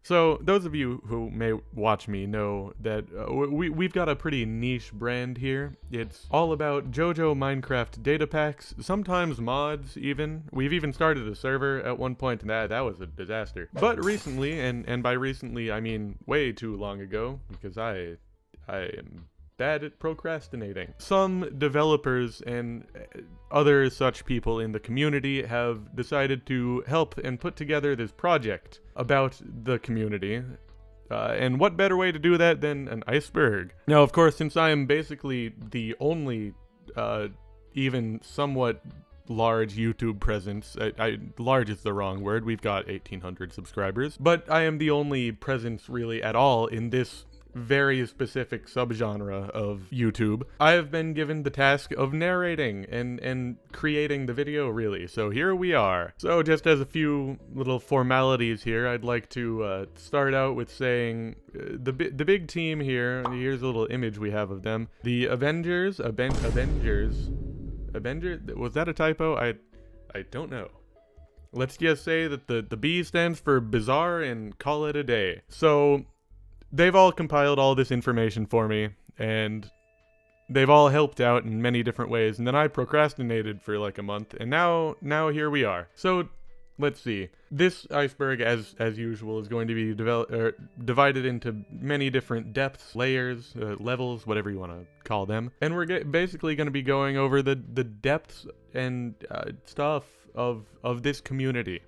So, those of you who may watch me know that we've got a pretty niche brand here. It's all about Jojo Minecraft data packs, sometimes mods even. We've even started a server at one point, and that was a disaster. But recently, and by recently I mean way too long ago, because I am bad at procrastinating. Some developers and other such people in the community have decided to help and put together this project about the community. And what better way to do that than an iceberg? Now, of course, since I am basically the only even somewhat large YouTube presence, large is the wrong word, we've got 1,800 subscribers, but I am the only presence really at all in this very specific subgenre of YouTube. I have been given the task of narrating and creating the video, really, so here we are. So just as a few little formalities here, I'd like to start out with saying the big team here. Here's a little image we have of them. The Avengers, Avengers, was that a typo? I don't know. Let's just say that the B stands for bizarre and call it a day. So they've all compiled all this information for me, and they've all helped out in many different ways, and then I procrastinated for like a month, and now here we are. So, let's see. This iceberg, as usual, is going to be divided into many different depths, layers, levels, whatever you want to call them, and we're basically going to be going over the depths and stuff of this community.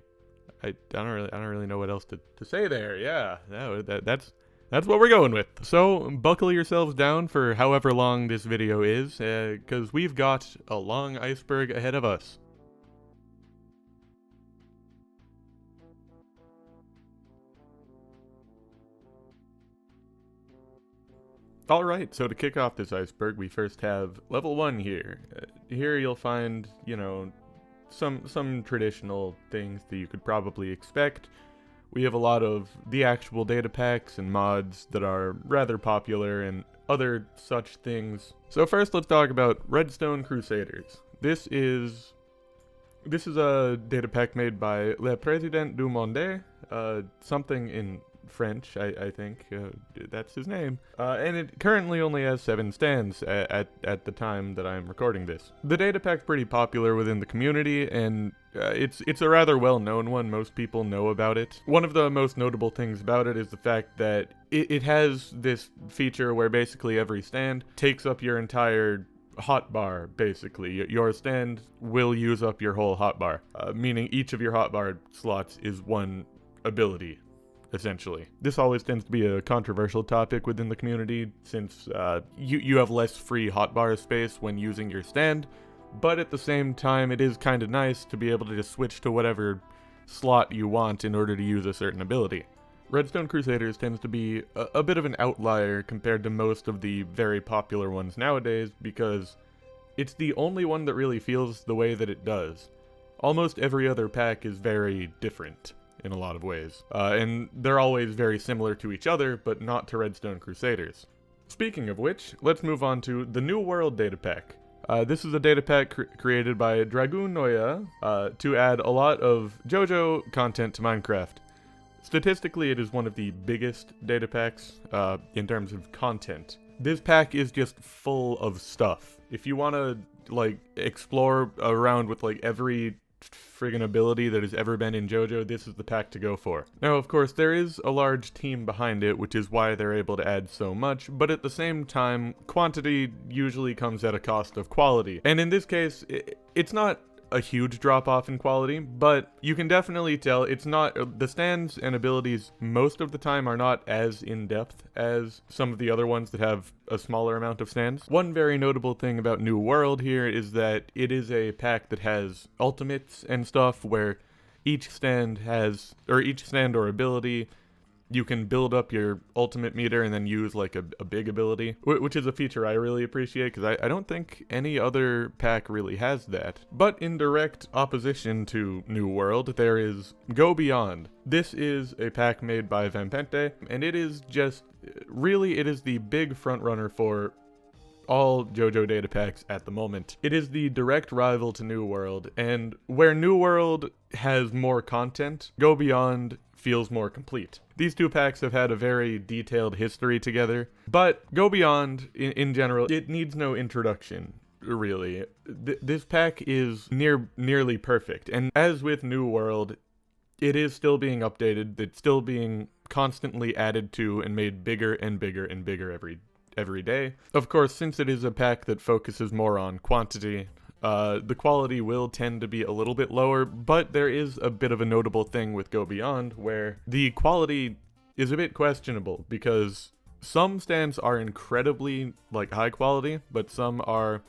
I don't really know what else to say there. Yeah, that's what we're going with. So, buckle yourselves down for however long this video is, because we've got a long iceberg ahead of us. Alright, so to kick off this iceberg, we first have level 1 here. Here you'll find, you know, some traditional things that you could probably expect. We have a lot of the actual data packs and mods that are rather popular and other such things. So first let's talk about Redstone Crusaders. This is a data pack made by Le Président du Monde, something in French, I think, that's his name. And it currently only has 7 stands at the time that I'm recording this. The data pack's pretty popular within the community, and it's a rather well-known one. Most people know about it. One of the most notable things about it is the fact that it has this feature where basically every stand takes up your entire hotbar, basically. Your stand will use up your whole hotbar, meaning each of your hotbar slots is one ability, essentially. This always tends to be a controversial topic within the community, since you have less free hotbar space when using your stand, but at the same time it is kind of nice to be able to just switch to whatever slot you want in order to use a certain ability. Redstone Crusaders tends to be a bit of an outlier compared to most of the very popular ones nowadays, because it's the only one that really feels the way that it does. Almost every other pack is very different in a lot of ways, and they're always very similar to each other, but not to Redstone Crusaders. Speaking of which, let's move on to the New World data pack. This is a data pack created by Dragoon Noya to add a lot of JoJo content to Minecraft. Statistically, it is one of the biggest data packs in terms of content. This pack is just full of stuff. If you want to like explore around with like every friggin' ability that has ever been in JoJo, this is the pack to go for. Now, of course, there is a large team behind it, which is why they're able to add so much, but at the same time, quantity usually comes at a cost of quality. And in this case, it's not a huge drop-off in quality, but you can definitely tell it's not, the stands and abilities most of the time are not as in-depth as some of the other ones that have a smaller amount of stands. One very notable thing about New World here is that it is a pack that has ultimates and stuff where each stand or ability, you can build up your ultimate meter and then use like a big ability, which is a feature I really appreciate, because I don't think any other pack really has that. But in direct opposition to New World, there is Go Beyond. This is a pack made by Vampente, and it is just, really, it is the big frontrunner for all Jojo Datapacks at the moment. It is the direct rival to New World, and where New World has more content, Go Beyond feels more complete. These two packs have had a very detailed history together, but Go Beyond, in general, it needs no introduction, really. This pack is nearly perfect, and as with New World, it is still being updated, it's still being constantly added to and made bigger and bigger and bigger every day. Of course, since it is a pack that focuses more on quantity, the quality will tend to be a little bit lower, but there is a bit of a notable thing with Go Beyond where the quality is a bit questionable because some stands are incredibly high quality, but some are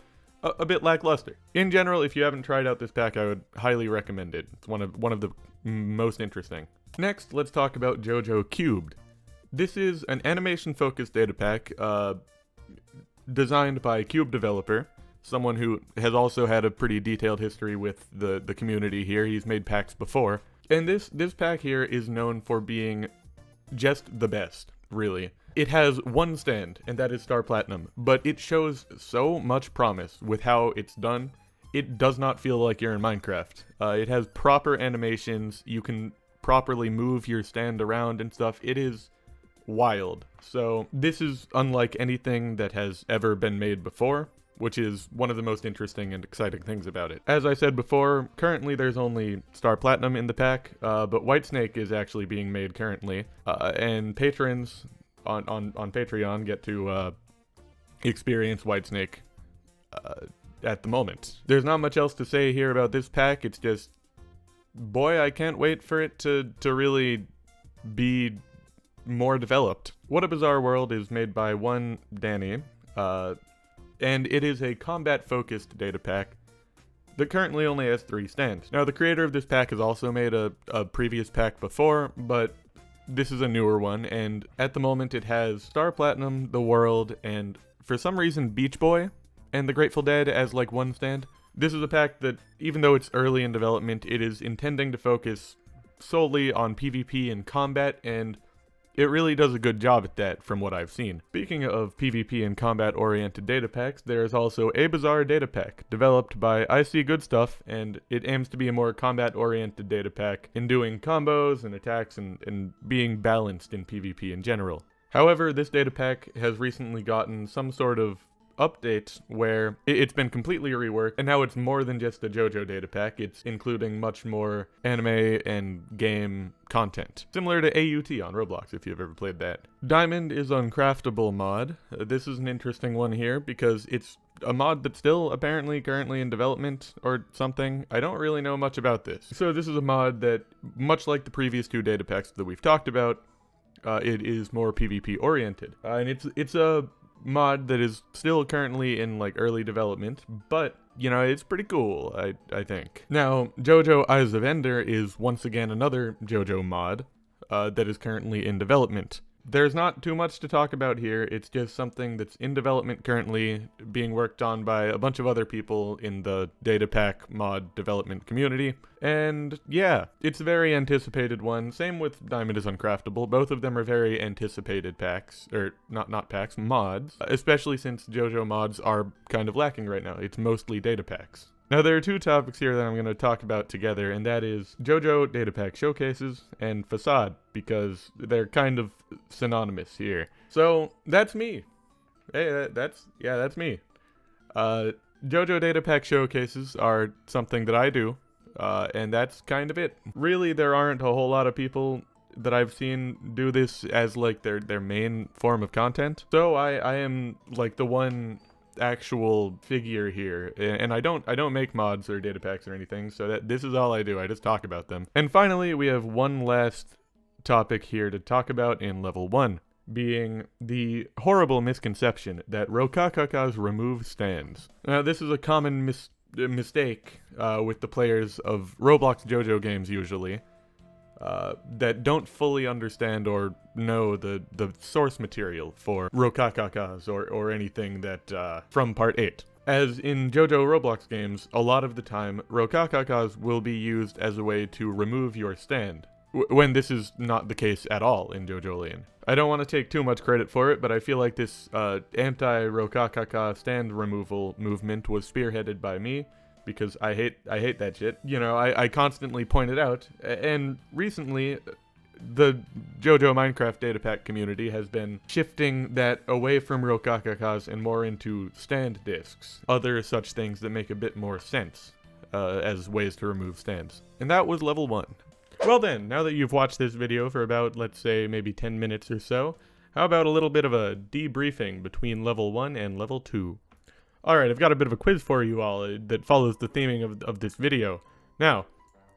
a bit lackluster. In general, if you haven't tried out this pack, I would highly recommend it. It's one of the most interesting. Next, let's talk about Jojo Cubed. This is an animation-focused data pack designed by Cube Developer, someone who has also had a pretty detailed history with the community here. He's made packs before. And this pack here is known for being just the best, really. It has one stand, and that is Star Platinum, but it shows so much promise with how it's done. It does not feel like you're in Minecraft. It has proper animations, you can properly move your stand around and stuff. It is wild. So this is unlike anything that has ever been made before, which is one of the most interesting and exciting things about it. As I said before, currently there's only Star Platinum in the pack, but Whitesnake is actually being made currently, and patrons on Patreon get to experience Whitesnake at the moment. There's not much else to say here about this pack. It's just, boy, I can't wait for it to really be more developed. What a Bizarre World is made by one Danny, and it is a combat-focused data pack that currently only has 3 stands. Now, the creator of this pack has also made a previous pack before, but this is a newer one, and at the moment it has Star Platinum, The World, and for some reason Beach Boy and the Grateful Dead as one stand. This is a pack that, even though it's early in development, it is intending to focus solely on PvP and combat, and it really does a good job at that from what I've seen. Speaking of PvP and combat-oriented data packs, there is also a Bizarre data pack, developed by I See Good Stuff, and it aims to be a more combat-oriented data pack in doing combos and attacks and being balanced in PvP in general. However, this data pack has recently gotten some sort of update where it's been completely reworked, and now it's more than just a Jojo data pack. It's including much more anime and game content, similar to AUT on Roblox if you've ever played that. Diamond is Uncraftable mod. This is an interesting one here because it's a mod that's still apparently currently in development or something. I don't really know much about this. So this is a mod that, much like the previous 2 data packs that we've talked about, it is more PvP oriented, and it's a mod that is still currently in early development, but it's pretty cool, I think. Now, Jojo Eyes of Ender is once again another Jojo mod that is currently in development. There's not too much to talk about here. It's just something that's in development currently, being worked on by a bunch of other people in the Datapack mod development community. And yeah, it's a very anticipated one. Same with Diamond is Uncraftable. Both of them are very anticipated packs, or not packs, mods. Especially since Jojo mods are kind of lacking right now. It's mostly data packs. Now, there are 2 topics here that I'm going to talk about together, and that is Jojo Datapack Showcases and Fassad, because they're kind of synonymous here. So, that's me. Hey, that's me. Jojo Datapack Showcases are something that I do, and that's kind of it. Really, there aren't a whole lot of people that I've seen do this as their main form of content. So, I am the one actual figure here, and I don't make mods or data packs or anything, so this is all I do. I just talk about them. And finally, we have one last topic here to talk about in level 1, being the horrible misconception that Rokakakas remove stands. Now, this is a common mistake with the players of Roblox Jojo games usually, that don't fully understand or know the source material for Rokakakas or anything that from Part 8. As in Jojo Roblox games, a lot of the time, Rokakakas will be used as a way to remove your stand. when this is not the case at all in JoJolian. I don't want to take too much credit for it, but I feel like this anti-Rokakaka stand removal movement was spearheaded by me, because I hate that shit. You know, I constantly point it out, and recently the JoJo Minecraft Datapack community has been shifting that away from Rokakakas and more into stand discs, other such things that make a bit more sense as ways to remove stands. And that was level 1. Well then, now that you've watched this video for about, let's say, maybe 10 minutes or so, how about a little bit of a debriefing between level 1 and level 2? Alright, I've got a bit of a quiz for you all that follows the theming of this video. Now,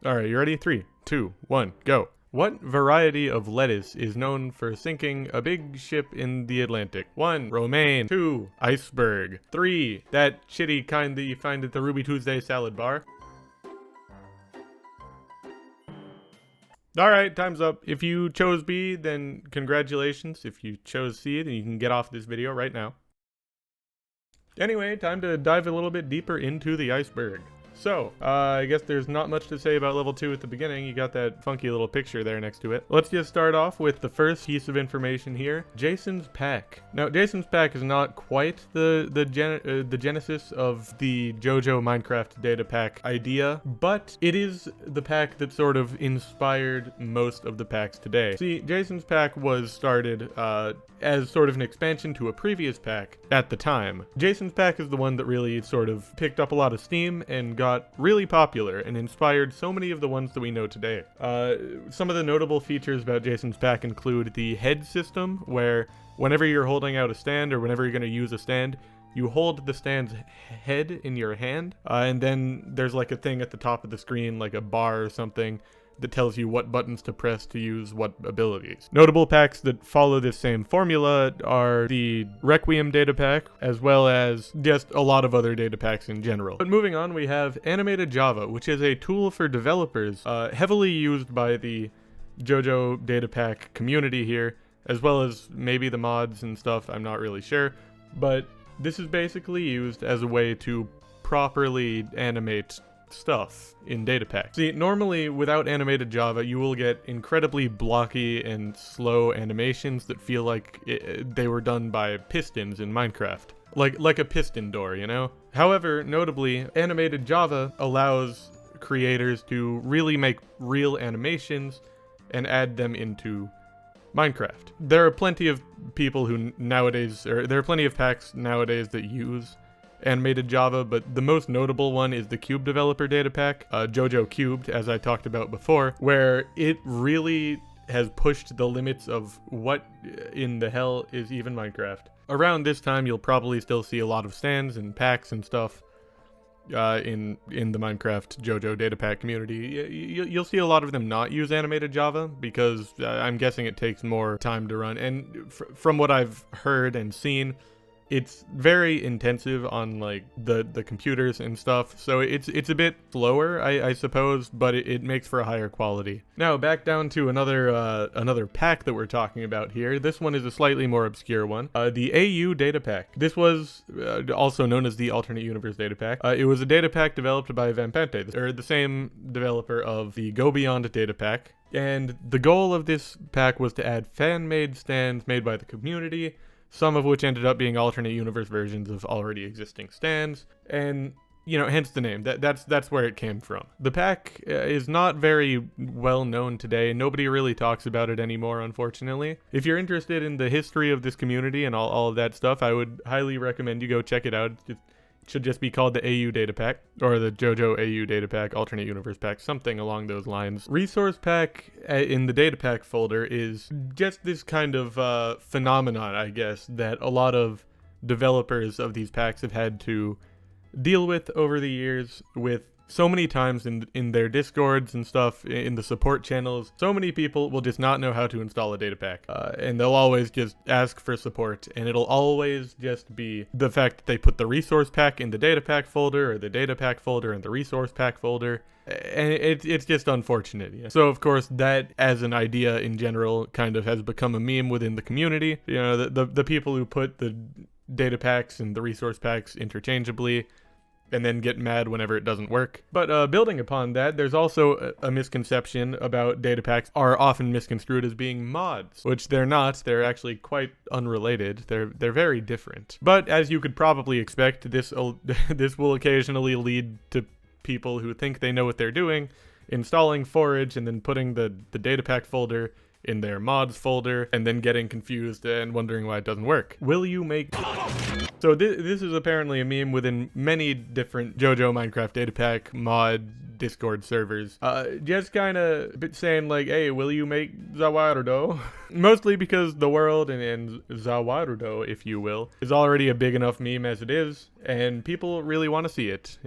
alright, you ready? 3, 2, 1, go. What variety of lettuce is known for sinking a big ship in the Atlantic? 1. Romaine. 2. Iceberg. 3. That shitty kind that you find at the Ruby Tuesday salad bar. Alright, time's up. If you chose B, then congratulations. If you chose C, then you can get off this video right now. Anyway, time to dive a little bit deeper into the iceberg. So, I guess there's not much to say about level 2 at the beginning. You got that funky little picture there next to it. Let's just start off with the first piece of information here. Jason's pack. Now, Jason's pack is not quite the genesis of the JoJo Minecraft data pack idea, but it is the pack that sort of inspired most of the packs today. See, Jason's pack was started as sort of an expansion to a previous pack at the time. Jason's pack is the one that really sort of picked up a lot of steam and got really popular and inspired so many of the ones that we know today. Some of the notable features about Jason's pack include the head system, where whenever you're holding out a stand or whenever you're going to use a stand, you hold the stand's head in your hand, and then there's like a thing at the top of the screen, like a bar or something, that tells you what buttons to press to use what abilities. Notable packs that follow this same formula are the Requiem data pack, as well as just a lot of other data packs in general. But moving on, we have Animated Java, which is a tool for developers, heavily used by the JoJo data pack community here, as well as maybe the mods and stuff, I'm not really sure. But this is basically used as a way to properly animate stuff in Datapack. See, normally without animated Java, you will get incredibly blocky and slow animations that feel like they were done by pistons in Minecraft. Like a piston door, you know? However, notably, animated Java allows creators to really make real animations and add them into Minecraft. There are plenty of people who nowadays, or there are plenty of packs nowadays that use animated Java, but the most notable one is the Cube Developer data pack, Jojo Cubed, as I talked about before, where it really has pushed the limits of what in the hell is even Minecraft. Around this time, you'll probably still see a lot of stands and packs and stuff in the Minecraft JoJo data pack community. You'll see a lot of them not use animated Java because I'm guessing it takes more time to run, and from what I've heard and seen, it's very intensive on like the computers and stuff, so it's a bit slower, I suppose, but it makes for a higher quality. Now back down to another pack that we're talking about here. This one is a slightly more obscure one, the AU data pack. This was also known as the Alternate Universe data pack. It was a data pack developed by Vampante, or the same developer of the Go Beyond data pack, and the goal of this pack was to add fan-made stands made by the community, some of which ended up being alternate universe versions of already existing stands, and, you know, hence the name. That's where it came from. The pack is not very well known today. Nobody really talks about it anymore, unfortunately. If you're interested in the history of this community and all of that stuff, I would highly recommend you go check it out. It should just be called the AU data pack, or the JoJo AU data pack, alternate universe pack, something along those lines. Resource pack in the data pack folder is just this kind of phenomenon, I guess, that a lot of developers of these packs have had to deal with over the years, with so many times in their discords and stuff, in the support channels. So many people will just not know how to install a data pack, and they'll always just ask for support, and it'll always just be the fact that they put the resource pack in the data pack folder, or the data pack folder in the resource pack folder, and it's just unfortunate. Yeah. So of course that, as an idea in general, kind of has become a meme within the community. You know, the people who put the data packs and the resource packs interchangeably, and then get mad whenever it doesn't work. But building upon that, there's also a misconception about datapacks are often misconstrued as being mods, which they're not. They're actually quite unrelated. They're very different. But as you could probably expect, this will occasionally lead to people who think they know what they're doing, installing Forage and then putting the Datapack folder in their mods folder, and then getting confused and wondering why it doesn't work. Will you make... So this is apparently a meme within many different Jojo Minecraft Datapack mod Discord servers. Just kind of saying like, hey, will you make Zawarudo? Mostly because the world and Zawarudo, if you will, is already a big enough meme as it is, and people really want to see it.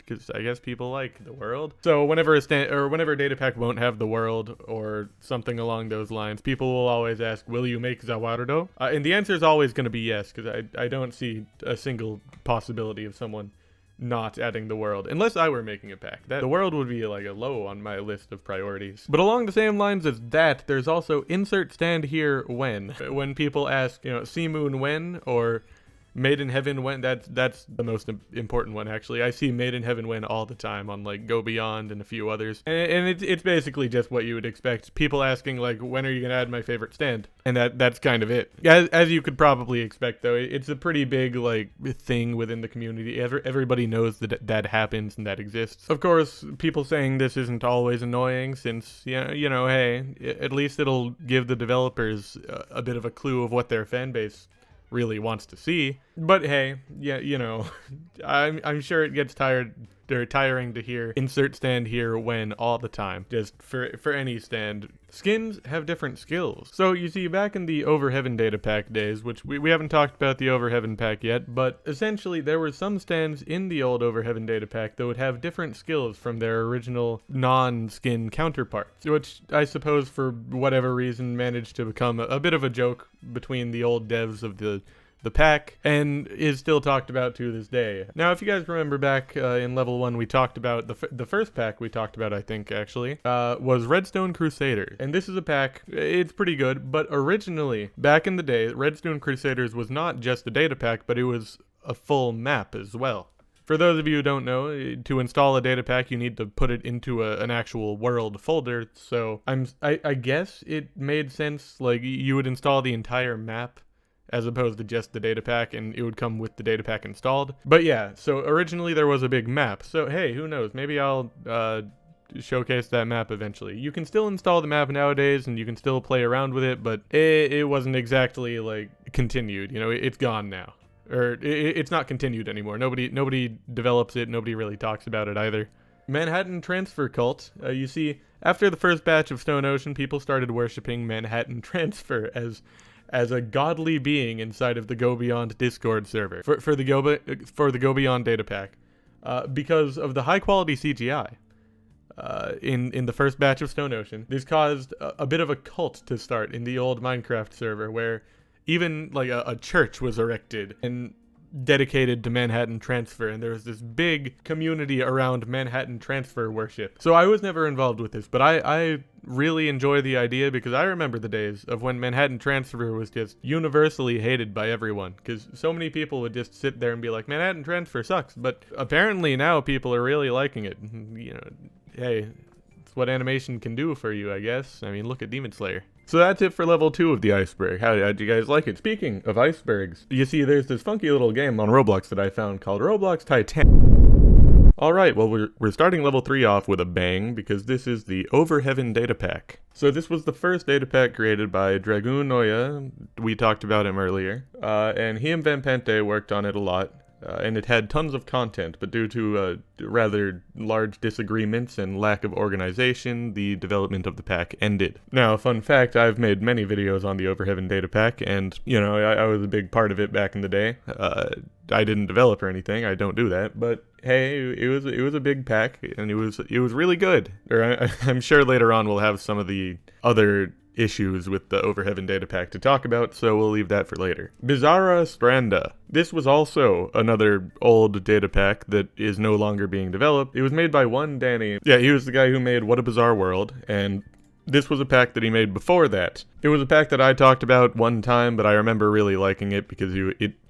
Because I guess people like the world. So whenever Datapack won't have the world or something along those lines, people will always ask, will you make Zawarudo? And the answer is always going to be yes, because I don't see a single possibility of someone not adding the world, unless I were making a pack. The world would be like a low on my list of priorities. But along the same lines as that, there's also insert stand here when. When people ask, sea moon when, or Made in Heaven when, that's the most important one, actually. I see Made in Heaven when all the time on like Go Beyond and a few others. And it's basically just what you would expect. People asking like, when are you gonna add my favorite stand? And that's kind of it. As you could probably expect though, it's a pretty big like thing within the community. Everybody knows that happens and that exists. Of course, people saying this isn't always annoying, since hey, at least it'll give the developers a bit of a clue of what their fan base really wants to see. But hey, yeah, I'm sure it gets tiring to hear insert stand here when all the time, just for any stand. Skins have different skills. So you see, back in the Over Heaven Datapack days, which we haven't talked about the Over Heaven pack yet, but essentially there were some stands in the old Over Heaven Datapack that would have different skills from their original non-skin counterparts, which I suppose for whatever reason managed to become a bit of a joke between the old devs of the pack, and is still talked about to this day. Now, if you guys remember back in level 1, we talked about the first pack we talked about, I think, actually, was Redstone Crusader. And this is a pack, it's pretty good, but originally, back in the day, Redstone Crusaders was not just a data pack, but it was a full map as well. For those of you who don't know, to install a data pack, you need to put it into an actual world folder, so I guess it made sense, like, you would install the entire map as opposed to just the data pack, and it would come with the data pack installed. But yeah, so originally there was a big map, so hey, who knows, maybe I'll showcase that map eventually. You can still install the map nowadays, and you can still play around with it, but it wasn't exactly like continued, it's gone now. Or it's not continued anymore. Nobody develops it, nobody really talks about it either. Manhattan Transfer Cult. You see, after the first batch of Stone Ocean, people started worshipping Manhattan Transfer as a godly being inside of the Go Beyond Discord server for the Go Beyond data pack, because of the high quality CGI in the first batch of Stone Ocean. This caused a bit of a cult to start in the old Minecraft server, where even like a church was erected and dedicated to Manhattan Transfer, and there was this big community around Manhattan Transfer worship. So I was never involved with this, but I really enjoy the idea, because I remember the days of when Manhattan Transfer was just universally hated by everyone, because so many people would just sit there and be like, Manhattan Transfer sucks, but apparently now people are really liking it. Hey, it's what animation can do for you, I guess. I mean, look at Demon Slayer. So that's it for level 2 of the Iceberg. How'd you guys like it? Speaking of icebergs, you see there's this funky little game on Roblox that I found called Roblox Titan. Alright, well we're starting level 3 off with a bang, because this is the Over Heaven data pack. So this was the first data pack created by Dragoon Noya. We talked about him earlier. And he and Vampente worked on it a lot. And it had tons of content, but due to rather large disagreements and lack of organization, the development of the pack ended. Now, fun fact, I've made many videos on the Over Heaven data pack, and, I was a big part of it back in the day. I didn't develop or anything, I don't do that, but hey, it was a big pack, and it was really good. I'm sure later on we'll have some of the other issues with the Over Heaven data pack to talk about, so we'll leave that for later. Bizarra Stranda. This was also another old data pack that is no longer being developed. It was made by one Danny. Yeah, he was the guy who made What a Bizarre World, and this was a pack that he made before that. It was a pack that I talked about one time, but I remember really liking it because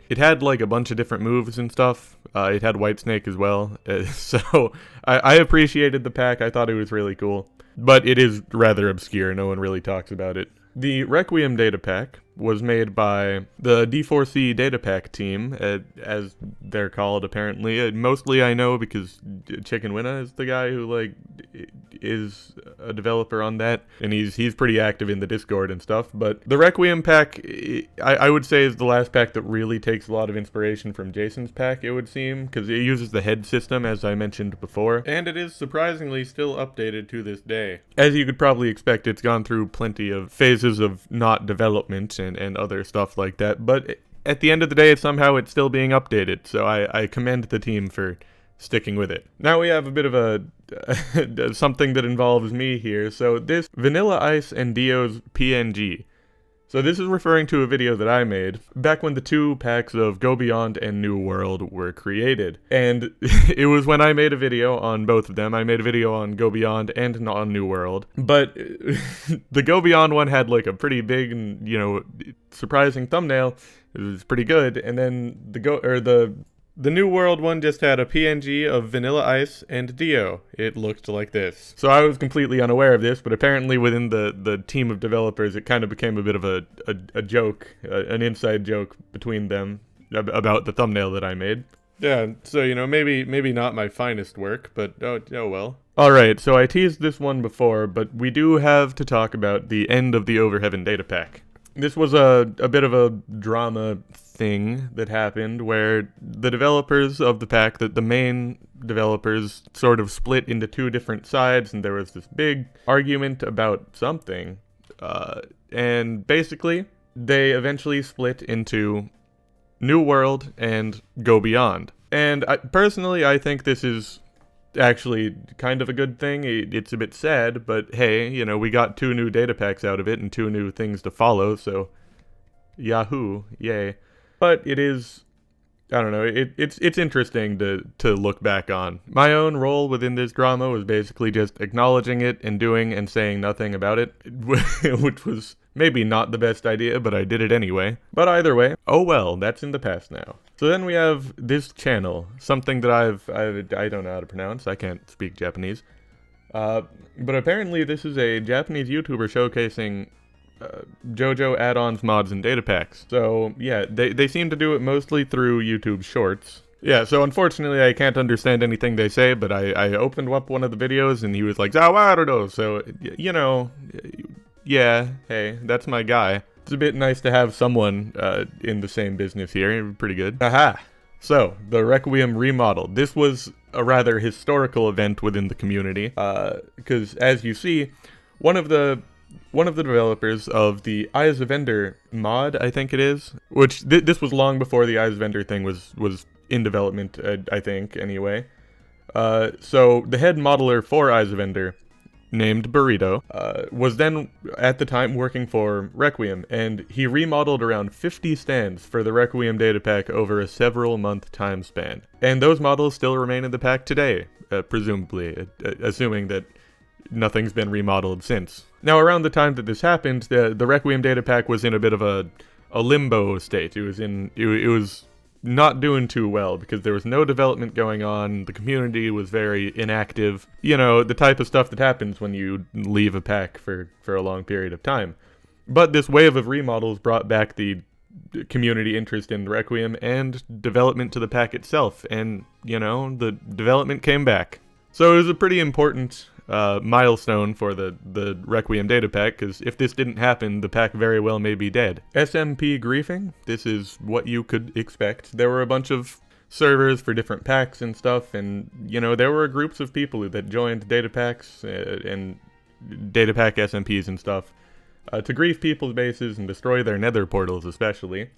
It had like a bunch of different moves and stuff. It had Whitesnake as well. So I appreciated the pack. I thought it was really cool. But it is rather obscure. No one really talks about it. The Requiem Datapack was made by the D4C Datapack team, as they're called apparently. Mostly I know because Chicken Winna is the guy who like is a developer on that, and he's pretty active in the Discord and stuff. But the Requiem pack, I would say, is the last pack that really takes a lot of inspiration from Jason's pack, it would seem, because it uses the head system, as I mentioned before, and it is surprisingly still updated to this day. As you could probably expect, it's gone through plenty of phases of not development and other stuff like that, but at the end of the day, somehow it's still being updated, so I commend the team for sticking with it. Now we have a bit of a something that involves me here. So this Vanilla Ice and Dio's PNG. So this is referring to a video that I made back when the 2 packs of Go Beyond and New World were created. And it was when I made a video on both of them. I made a video on Go Beyond and on New World. But the Go Beyond one had like a pretty big and, you know, surprising thumbnail. It was pretty good. And then the New World one just had a PNG of Vanilla Ice and Dio. It looked like this. So I was completely unaware of this, but apparently within the team of developers, it kind of became a bit of a joke, an inside joke between them about the thumbnail that I made. Yeah, so, you know, maybe not my finest work, but oh well. Alright, so I teased this one before, but we do have to talk about the end of the Overheaven Datapack. This was a bit of a drama thing that happened where the developers of the pack, the main developers, sort of split into 2 different sides, and there was this big argument about something. And basically, they eventually split into New World and Go Beyond. And personally, I think this is actually kind of a good thing. It's a bit sad, but hey, you know, we got 2 new data packs out of it and 2 new things to follow, so yahoo, yay. But it is, I don't know, it's interesting to look back on. My own role within this drama was basically just acknowledging it and doing and saying nothing about it, which was maybe not the best idea, but I did it anyway. But either way, oh well, that's in the past now. So then we have this channel, something that I don't know how to pronounce, I can't speak Japanese. But apparently this is a Japanese YouTuber showcasing Jojo add-ons, mods, and data packs. So yeah, they seem to do it mostly through YouTube Shorts. Yeah, so unfortunately I can't understand anything they say, but I opened up one of the videos and he was like, Zawarudo, so, you know, yeah, hey, that's my guy. It's a bit nice to have someone in the same business here. Pretty good. Aha! So, the Requiem remodel. This was a rather historical event within the community, because as you see, one of the developers of the Eyes of Ender mod, I think it is, which this was long before the Eyes of Ender thing was in development, I think, anyway. So, the head modeler for Eyes of Ender, named Burrito, was then at the time working for Requiem, and he remodeled around 50 stands for the Requiem datapack over a several-month time span. And those models still remain in the pack today, presumably, assuming that nothing's been remodeled since. Now, around the time that this happened, the Requiem datapack was in a bit of a limbo state. It was not doing too well because there was no development going on. The community was very inactive. You know, the type of stuff that happens when you leave a pack for a long period of time. But this wave of remodels brought back the community interest in Requiem and development to the pack itself. And, you know, the development came back. So it was a pretty important milestone for the Requiem data pack, because if this didn't happen, the pack very well may be dead. SMP griefing, this is what you could expect. There were a bunch of servers for different packs and stuff, and, you know, there were groups of people that joined data packs and data pack SMPs and stuff to grief people's bases and destroy their nether portals especially.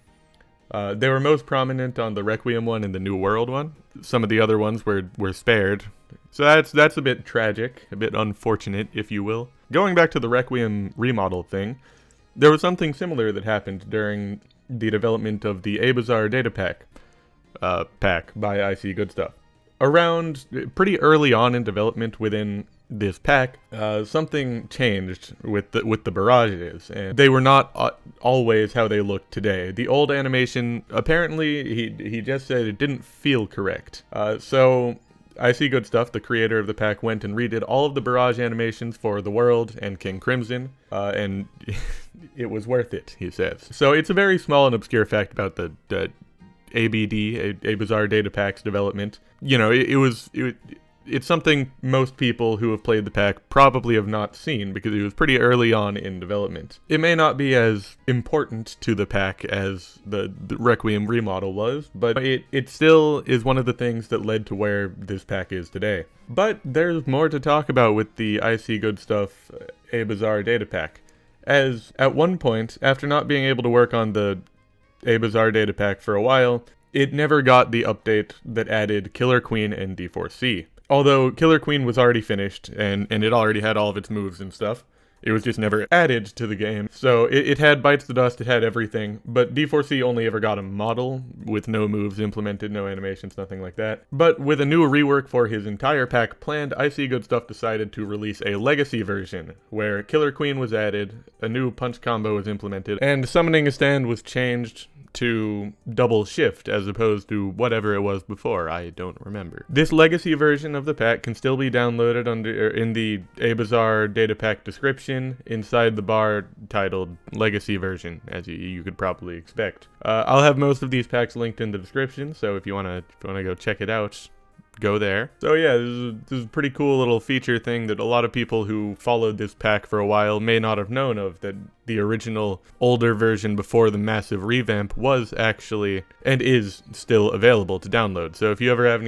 They were most prominent on the Requiem one and the New World one. Some of the other ones were spared. So that's a bit tragic, a bit unfortunate, if you will. Going back to the Requiem remodel thing, there was something similar that happened during the development of the Abazar data pack by IC Good Stuff. Around pretty early on in development within this pack, something changed with the barrages, and they were not always how they look today. The old animation, apparently, he just said it didn't feel correct. So I See Good Stuff, the creator of the pack, went and redid all of the barrage animations for The World and King Crimson, and it was worth it, he says. So it's a very small and obscure fact about the ABD, a Bizarre Datapack's development. You know, it's something most people who have played the pack probably have not seen, because it was pretty early on in development. It may not be as important to the pack as the Requiem remodel was, but it still is one of the things that led to where this pack is today. But there's more to talk about with the I See Good Stuff A Bizarre Datapack, as at one point, after not being able to work on the A Bizarre Datapack for a while, it never got the update that added Killer Queen and D4C. Although Killer Queen was already finished, and it already had all of its moves and stuff, it was just never added to the game. So it had Bites the Dust, it had everything, but D4C only ever got a model with no moves implemented, no animations, nothing like that. But with a new rework for his entire pack planned, I See Good Stuff decided to release a legacy version, where Killer Queen was added, a new punch combo was implemented, and summoning a stand was changed to double shift as opposed to whatever it was before. I don't remember. This legacy version of the pack can still be downloaded in the A Bizarre Datapack description inside the bar titled Legacy Version, as you could probably expect. I'll have most of these packs linked in the description, so if you wanna go check it out, go there. So yeah, this is a pretty cool little feature thing that a lot of people who followed this pack for a while may not have known of, that the original older version before the massive revamp was actually and is still available to download. So if you ever have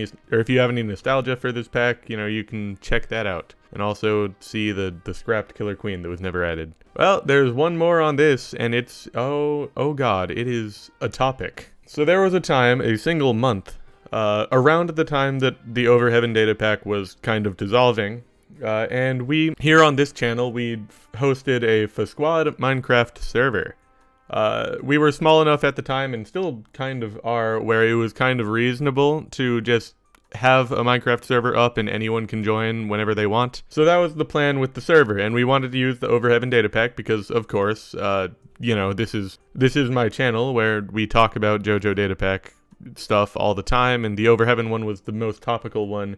any nostalgia for this pack, you know, you can check that out. And also see the scrapped Killer Queen that was never added. Well, there's one more on this, and it's oh god, it is a topic. So there was a time, a single month, around the time that the Overheaven Datapack was kind of dissolving, and we, here on this channel, we hosted a Fassad Minecraft server. We were small enough at the time, and still kind of are, where it was kind of reasonable to just have a Minecraft server up and anyone can join whenever they want. So that was the plan with the server, and we wanted to use the Overheaven Datapack because, of course, you know, this is my channel where we talk about Jojo Datapack stuff all the time, and the Overheaven one was the most topical one,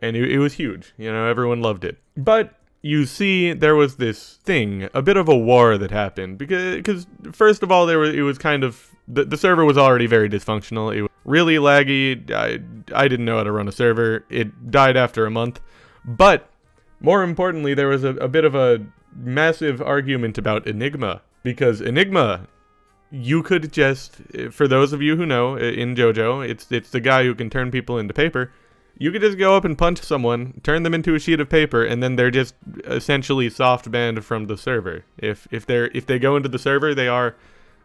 and it was huge. You know, everyone loved it. But you see, there was this thing, a bit of a war that happened, because first of all, it was kind of, the server was already very dysfunctional. It was really laggy. I didn't know how to run a server. It died after a month. But more importantly, there was a bit of a massive argument about Enigma, because Enigma, you could just, for those of you who know, in Jojo, it's the guy who can turn people into paper. You could just go up and punch someone, turn them into a sheet of paper, and then they're just essentially soft banned from the server. If they go into the server, they are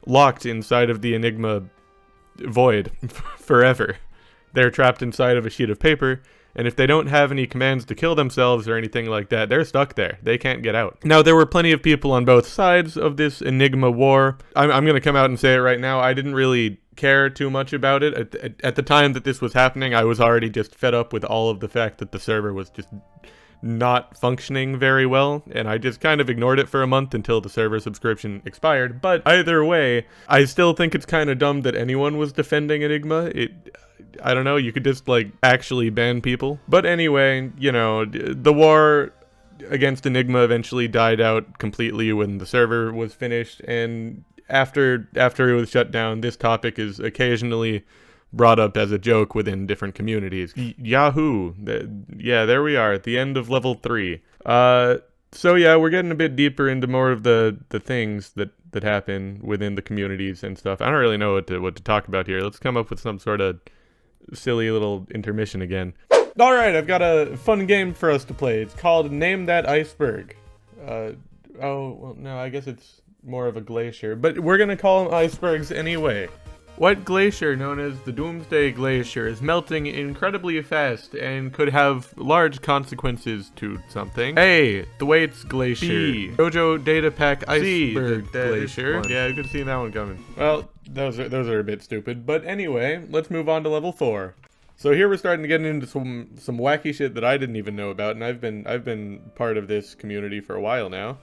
locked inside of the Enigma void forever. They're trapped inside of a sheet of paper, and if they don't have any commands to kill themselves or anything like that, they're stuck there. They can't get out. Now, there were plenty of people on both sides of this Enigma war. I'm going to come out and say it right now. I didn't really care too much about it. At the time that this was happening, I was already just fed up with all of the fact that the server was just not functioning very well, and I just kind of ignored it for a month until the server subscription expired. But either way, I still think it's kind of dumb that anyone was defending Enigma. I don't know, you could just, like, actually ban people. But anyway, you know, the war against Enigma eventually died out completely when the server was finished, and after it was shut down, this topic is occasionally brought up as a joke within different communities. Yahoo! Yeah, there we are at the end of level 3. So yeah, we're getting a bit deeper into more of the things that happen within the communities and stuff. I don't really know what to talk about here. Let's come up with some sort of silly little intermission again. Alright, I've got a fun game for us to play. It's called Name That Iceberg. Oh, well, no, I guess it's more of a glacier, but we're gonna call them icebergs anyway. What glacier, known as the Doomsday Glacier, is melting incredibly fast and could have large consequences to something? A. The Waits Glacier. B. Jojo Datapack Iceberg Glacier. Yeah, you could see that one coming. Well, those are a bit stupid, but anyway, let's move on to level 4. So here we're starting to get into some wacky shit that I didn't even know about, and I've been part of this community for a while now.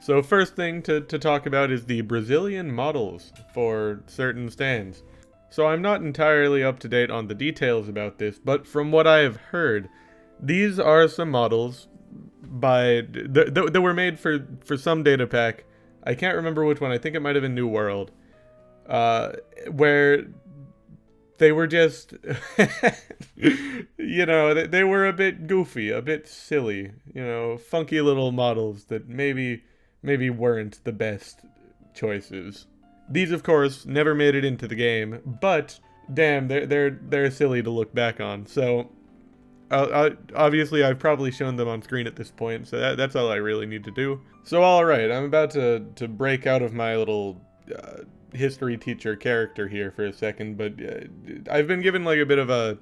So first thing to talk about is the Brazilian models for certain stands. So I'm not entirely up to date on the details about this, but from what I have heard, these are some models that were made for some data pack. I can't remember which one. I think it might have been New World, where they were just, you know, they were a bit goofy, a bit silly, you know, funky little models that maybe weren't the best choices. These, of course, never made it into the game, but damn, they're silly to look back on. So, obviously, I've probably shown them on screen at this point, so that's all I really need to do. So, all right, I'm about to break out of my little history teacher character here for a second, but I've been given like a bit of a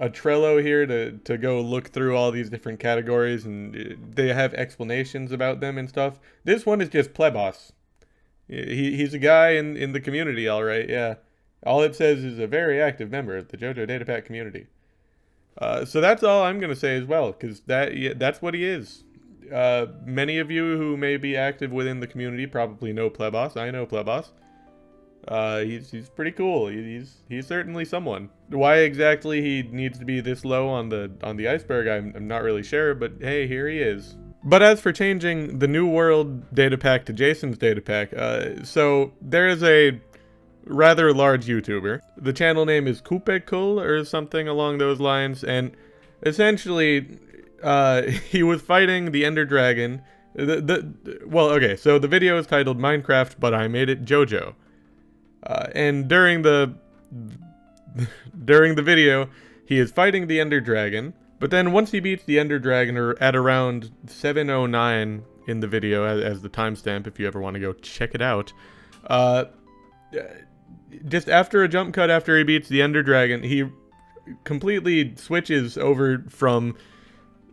Trello here to go look through all these different categories, and they have explanations about them and stuff. This one is just Plebos. He's a guy in the community, all right, yeah. All it says is a very active member of the Jojo Datapack community. So that's all I'm going to say as well, because that's what he is. Many of you who may be active within the community probably know Plebos. I know Plebos. He's pretty cool. He's certainly someone. Why exactly he needs to be this low on the iceberg, I'm not really sure, but hey, here he is. But as for changing the New World datapack to Jason's datapack, so there is a rather large YouTuber. The channel name is Kupekul or something along those lines, and essentially, he was fighting the Ender Dragon. Well, okay, so the video is titled Minecraft, but I made it Jojo. And during the video, he is fighting the Ender Dragon. But then once he beats the Ender Dragon at around 7:09 in the video as the timestamp, if you ever want to go check it out, just after a jump cut after he beats the Ender Dragon, he completely switches over from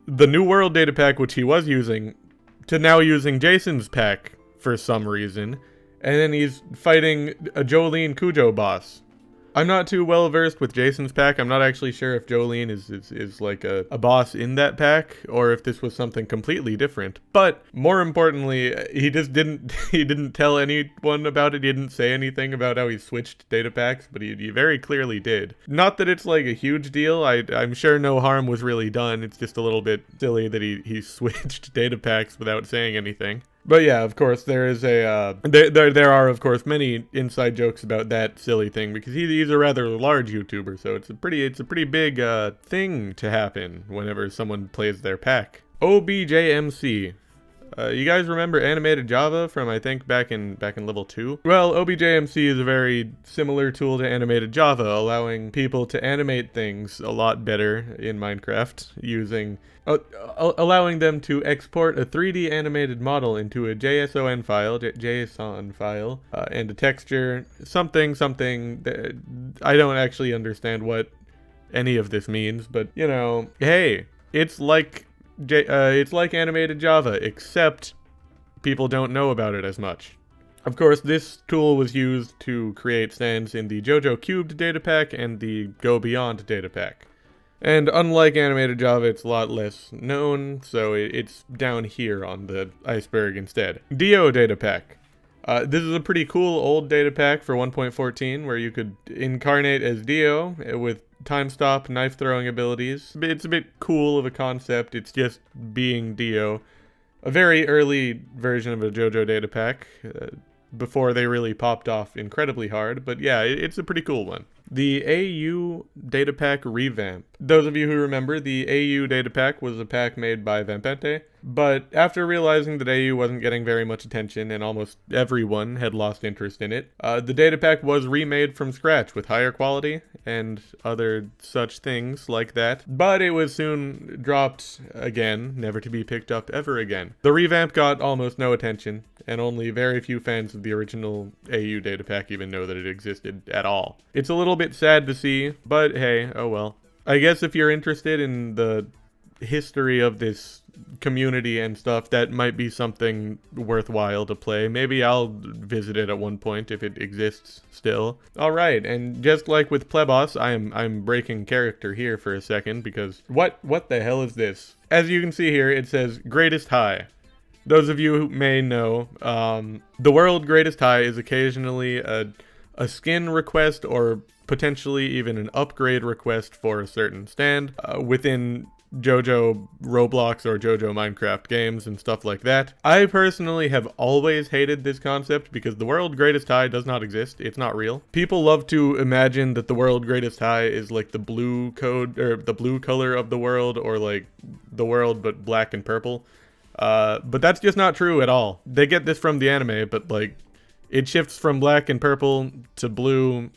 the New World data pack, which he was using, to now using Jason's pack for some reason. And then he's fighting a Jolene Cujo boss. I'm not too well versed with Jason's pack. I'm not actually sure if Jolene is like a boss in that pack, or if this was something completely different. But more importantly, he just didn't tell anyone about it. He didn't say anything about how he switched data packs, but he very clearly did. Not that it's like a huge deal. I'm sure no harm was really done. It's just a little bit silly that he switched data packs without saying anything. But yeah, of course, there is there are of course many inside jokes about that silly thing, because he's a rather large YouTuber, so it's a pretty big thing to happen whenever someone plays their pack. OBJMC. You guys remember animated Java from, I think, back in level 2? Well, OBJMC is a very similar tool to animated Java, allowing people to animate things a lot better in Minecraft, using allowing them to export a 3D animated model into a JSON file, and a texture, something. I don't actually understand what any of this means, but you know, hey, it's like animated Java, except people don't know about it as much. Of course, this tool was used to create stands in the Jojo Cubed datapack and the Go Beyond datapack. And unlike animated Java, it's a lot less known, so it's down here on the iceberg instead. Dio datapack. This is a pretty cool old datapack for 1.14, where you could incarnate as Dio with time stop, knife throwing abilities. It's a bit cool of a concept. It's just being Dio. A very early version of a Jojo datapack, before they really popped off incredibly hard, but yeah, it's a pretty cool one. The AU datapack revamp. Those of you who remember, the AU datapack was a pack made by Vampente, but after realizing that AU wasn't getting very much attention and almost everyone had lost interest in it, the datapack was remade from scratch with higher quality and other such things like that, but it was soon dropped again, never to be picked up ever again. The revamp got almost no attention, and only very few fans of the original AU datapack even know that it existed at all. It's a little bit sad to see, but hey, oh well. I guess if you're interested in the history of this community and stuff, that might be something worthwhile to play. Maybe I'll visit it at one point if it exists still. Alright, and just like with Plebos, I'm breaking character here for a second, because what the hell is this? As you can see here, it says greatest high. Those of you who may know, the world greatest high is occasionally a skin request or potentially even an upgrade request for a certain stand within Jojo Roblox or Jojo Minecraft games and stuff like that. I personally have always hated this concept because the world greatest high does not exist. It's not real. People love to imagine that the world greatest high is like the blue code or the blue color of the world, or like the world but black and purple. But that's just not true at all. They get this from the anime, but like it shifts from black and purple to blue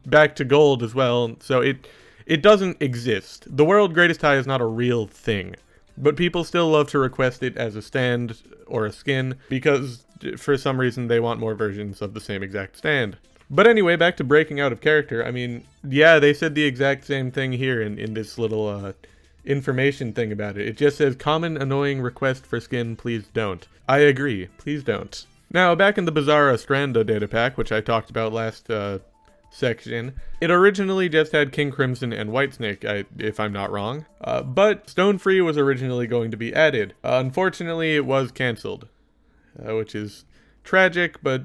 back to gold as well. So it doesn't exist. The world greatest high is not a real thing, but people still love to request it as a stand or a skin because for some reason they want more versions of the same exact stand. But anyway, back to breaking out of character. I mean, yeah, they said the exact same thing here in this little information thing about it. It just says, common annoying request for skin, please don't. I agree, please don't. Now, back in the Bizarra Stranda datapack, which I talked about last section, it originally just had King Crimson and Whitesnake, if I'm not wrong. But Stonefree was originally going to be added. Unfortunately, it was cancelled, which is tragic, but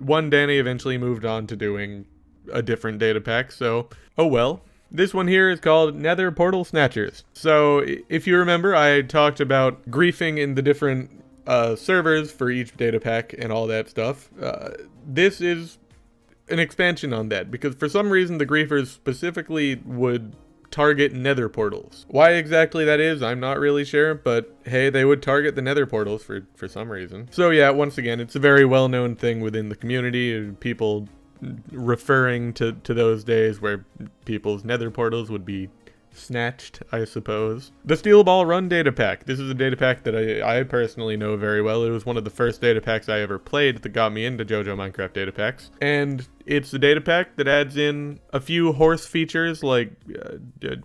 one Danny eventually moved on to doing a different datapack, so oh well. This one here is called Nether Portal Snatchers. So, if you remember, I talked about griefing in the different servers for each datapack and all that stuff. This is an expansion on that, because for some reason the griefers specifically would target nether portals. Why exactly that is, I'm not really sure, but hey, they would target the nether portals for some reason. So yeah, once again, it's a very well-known thing within the community, people referring to those days where people's nether portals would be snatched, I suppose. The Steel Ball Run datapack. This is a datapack that I personally know very well. It was one of the first datapacks I ever played that got me into Jojo Minecraft datapacks. And it's a datapack that adds in a few horse features like,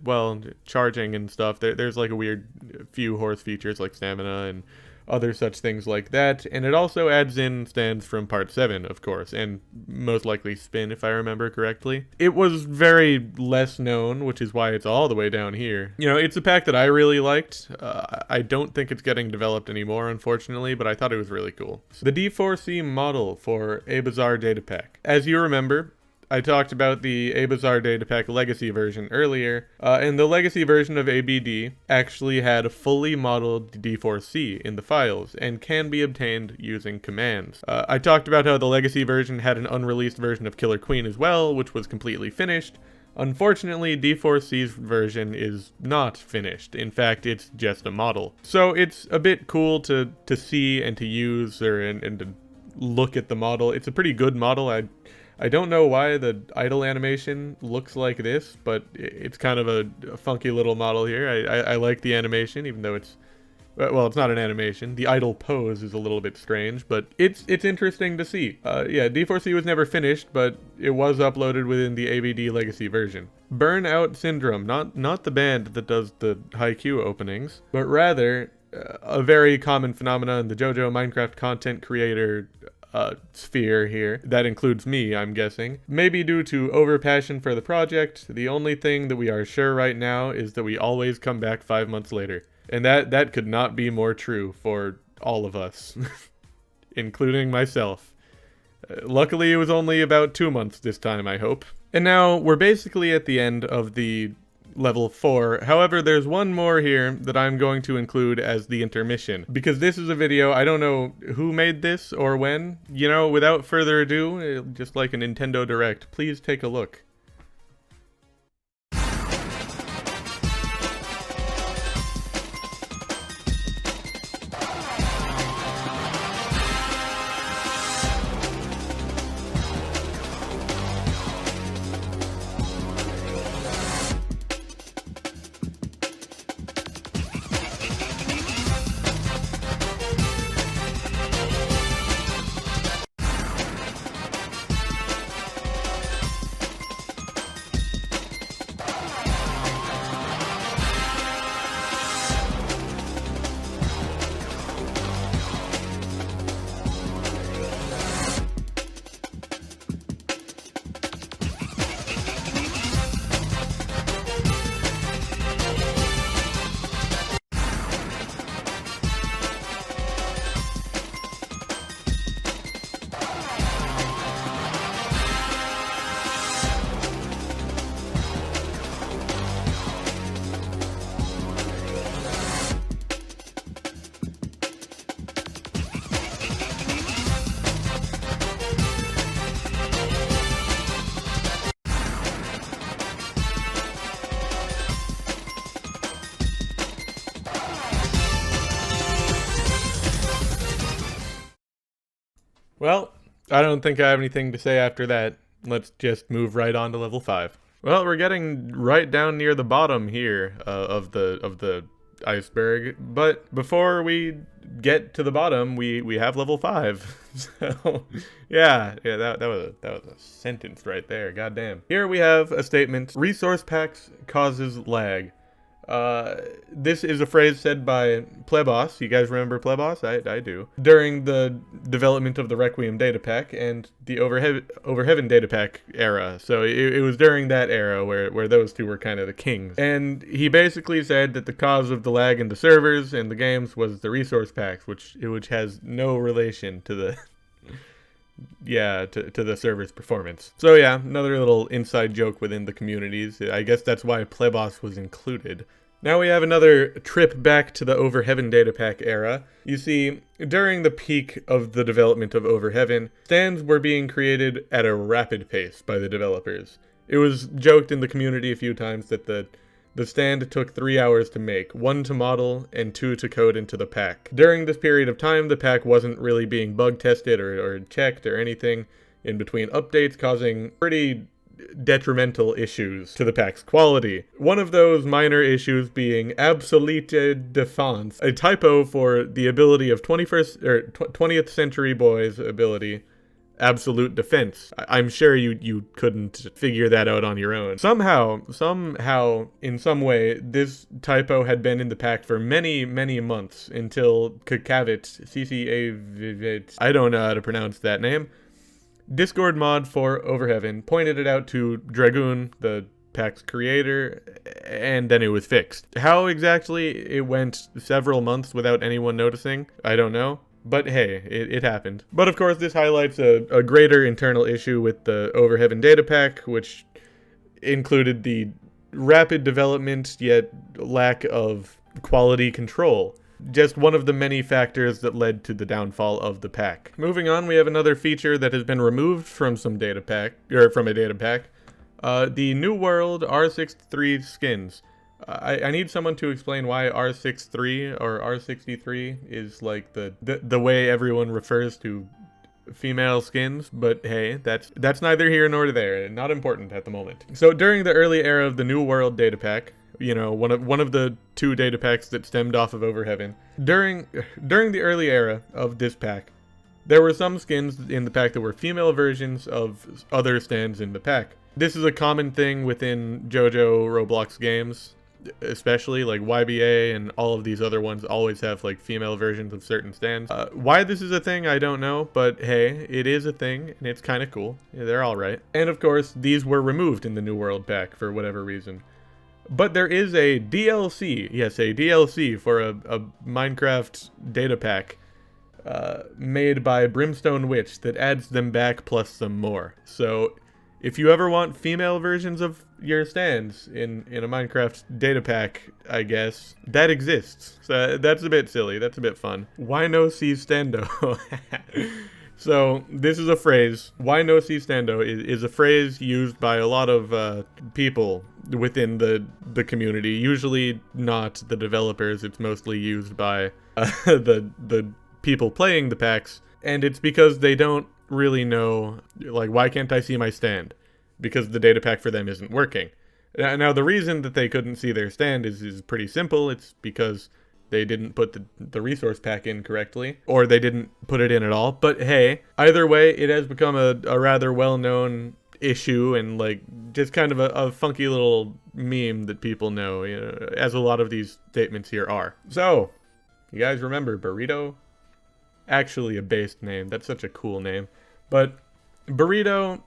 well, charging and stuff. There's like a weird few horse features like stamina and other such things like that, and it also adds in stands from part 7, of course, and most likely spin, if I remember correctly. It was very less known, which is why it's all the way down here. You know, it's a pack that I really liked. I don't think it's getting developed anymore, unfortunately, but I thought it was really cool. So the D4C model for A Bizarre Datapack. As you remember, I talked about the A Bizarre Datapack Legacy version earlier, and the Legacy version of ABD actually had a fully modeled D4C in the files, and can be obtained using commands. I talked about how the Legacy version had an unreleased version of Killer Queen as well, which was completely finished. Unfortunately, D4C's version is not finished. In fact, it's just a model. So it's a bit cool to see and to use, and to look at the model. It's a pretty good model. I don't know why the idle animation looks like this, but it's kind of a funky little model here. I like the animation, even though it's, well, it's not an animation. The idle pose is a little bit strange, but it's interesting to see. Yeah, D4C was never finished, but it was uploaded within the ABD Legacy version. Burnout Syndrome, not the band that does the Haikyuu openings, but rather a very common phenomenon in the Jojo Minecraft content creator sphere here. That includes me, I'm guessing. Maybe due to overpassion for the project, the only thing that we are sure right now is that we always come back 5 months later. And that could not be more true for all of us, including myself. Luckily, it was only about 2 months this time, I hope. And now, we're basically at the end of the level 4. However, there's one more here that I'm going to include as the intermission, because this is a video, I don't know who made this or when. You know, without further ado, just like a Nintendo Direct, please take a look. Well, I don't think I have anything to say after that. Let's just move right on to level 5. Well, we're getting right down near the bottom here of the iceberg, but before we get to the bottom, we have level 5. So, yeah, that was a sentence right there. Goddamn. Here we have a statement: resource packs causes lag. This is a phrase said by Plebos. You guys remember Plebos? I do. During the development of the Requiem Datapack and the Overheaven Datapack era. So it was during that era where those two were kind of the kings. And he basically said that the cause of the lag in the servers and the games was the resource packs, which has no relation to the to the server's performance. So yeah, another little inside joke within the communities. I guess that's why Plebos was included. Now we have another trip back to the Overheaven Datapack era. You see, during the peak of the development of Overheaven, stands were being created at a rapid pace by the developers. It was joked in the community a few times that the stand took 3 hours to make, 1 to model, and 2 to code into the pack. During this period of time, the pack wasn't really being bug tested or checked or anything in between updates, causing pretty detrimental issues to the pack's quality. One of those minor issues being obsolete defense, a typo for the ability of 20th century boys ability, absolute defense. I'm sure you couldn't figure that out on your own. Somehow, in some way, this typo had been in the pack for many, many months until Kakavit, CCAVIT, I don't know how to pronounce that name, Discord mod for Overheaven, pointed it out to Dragoon, the pack's creator, and then it was fixed. How exactly it went several months without anyone noticing, I don't know. But hey, it happened. But of course, this highlights a greater internal issue with the Overheaven Datapack, which included the rapid development yet lack of quality control. Just one of the many factors that led to the downfall of the pack. Moving on, we have another feature that has been removed from from a datapack. The New World R63 skins. I need someone to explain why R63 or R63 is like the way everyone refers to female skins, but hey, that's neither here nor there. Not important at the moment. So during the early era of the New World Datapack, you know, one of the 2 datapacks that stemmed off of Overheaven, during the early era of this pack, there were some skins in the pack that were female versions of other stands in the pack. This is a common thing within Jojo Roblox games, especially like YBA and all of these other ones always have like female versions of certain stands. Why this is a thing, I don't know, but hey, it is a thing and it's kind of cool. Yeah, they're all right. And of course, these were removed in the New World pack for whatever reason. But there is a DLC, yes, a DLC for a Minecraft data pack made by Brimstone Witch that adds them back plus some more. So if you ever want female versions of your stands in a Minecraft data pack, I guess, that exists. So that's a bit silly. That's a bit fun. Why no si stando? So this is a phrase. Why no si stando is a phrase used by a lot of people within the community. Usually not the developers. It's mostly used by the people playing the packs, and it's because they don't really know, like, why can't I see my stand? Because the data pack for them isn't working. Now, the reason that they couldn't see their stand is pretty simple. It's because they didn't put the resource pack in correctly, or they didn't put it in at all. But hey, either way, it has become a rather well-known issue and like just kind of a funky little meme that people know, you know, as a lot of these statements here are. So, you guys remember Burrito? Actually a based name. That's such a cool name. But Burrito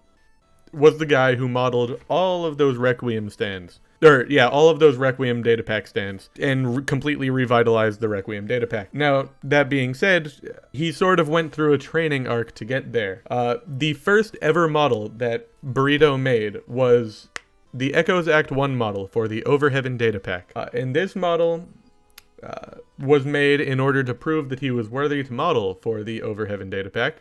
was the guy who modeled all of those Requiem stands. All of those Requiem datapack stands and completely revitalized the Requiem datapack. Now, that being said, he sort of went through a training arc to get there. The first ever model that Burrito made was the Echoes Act 1 model for the Overheaven datapack. And this model was made in order to prove that he was worthy to model for the Overheaven datapack.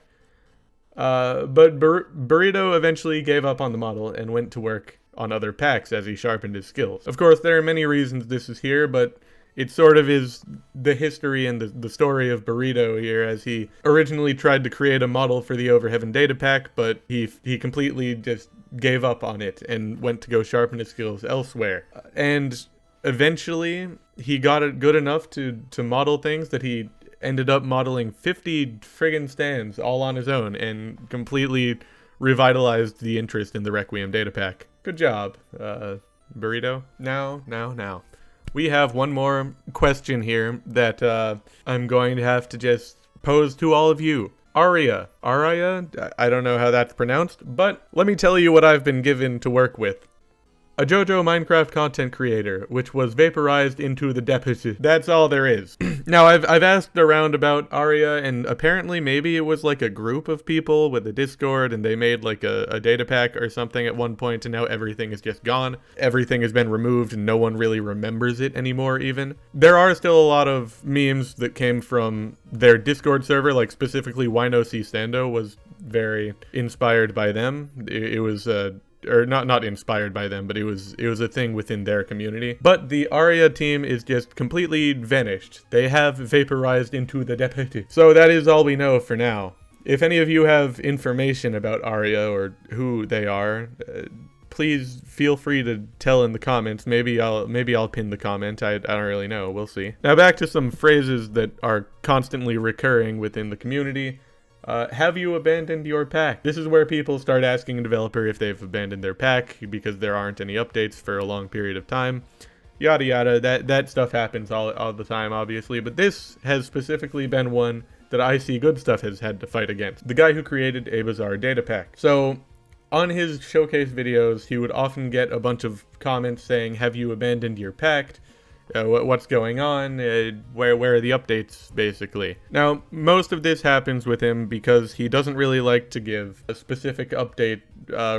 But Burrito eventually gave up on the model and went to work on other packs as he sharpened his skills. Of course, there are many reasons this is here, but it sort of is the history and the story of Burrito here, as he originally tried to create a model for the Overheaven Datapack, but he completely just gave up on it and went to go sharpen his skills elsewhere. And eventually, he got it good enough to model things that he ended up modeling 50 friggin' stands all on his own and completely revitalized the interest in the Requiem Datapack. Good job, Burrito. Now. We have one more question here that I'm going to have to just pose to all of you. Aria, I don't know how that's pronounced, but let me tell you what I've been given to work with. A Jojo Minecraft content creator, which was vaporized into the deposit. That's all there is. Now, I've asked around about Aria, and apparently maybe it was like a group of people with a Discord, and they made like a data pack or something at one point, and now everything is just gone. Everything has been removed, and no one really remembers it anymore, even. There are still a lot of memes that came from their Discord server, like specifically Wino C. Stando was very inspired by them. It was, or not inspired by them, but it was a thing within their community. But the Aria team is just completely vanished. They have vaporized into the deputy. So that is all we know for now. If any of you have information about Aria or who they are, please feel free to tell in the comments. Maybe I'll pin the comment. I don't really know. We'll see. Now back to some phrases that are constantly recurring within the community. Have you abandoned your pack? This is where people start asking a developer if they've abandoned their pack because there aren't any updates for a long period of time. Yada yada, that stuff happens all the time, obviously, but this has specifically been one that I See Good Stuff has had to fight against. The guy who created a bizarre data pack. So, on his showcase videos, he would often get a bunch of comments saying, have you abandoned your pack? What's going on, where are the updates, basically. Now, most of this happens with him because he doesn't really like to give a specific update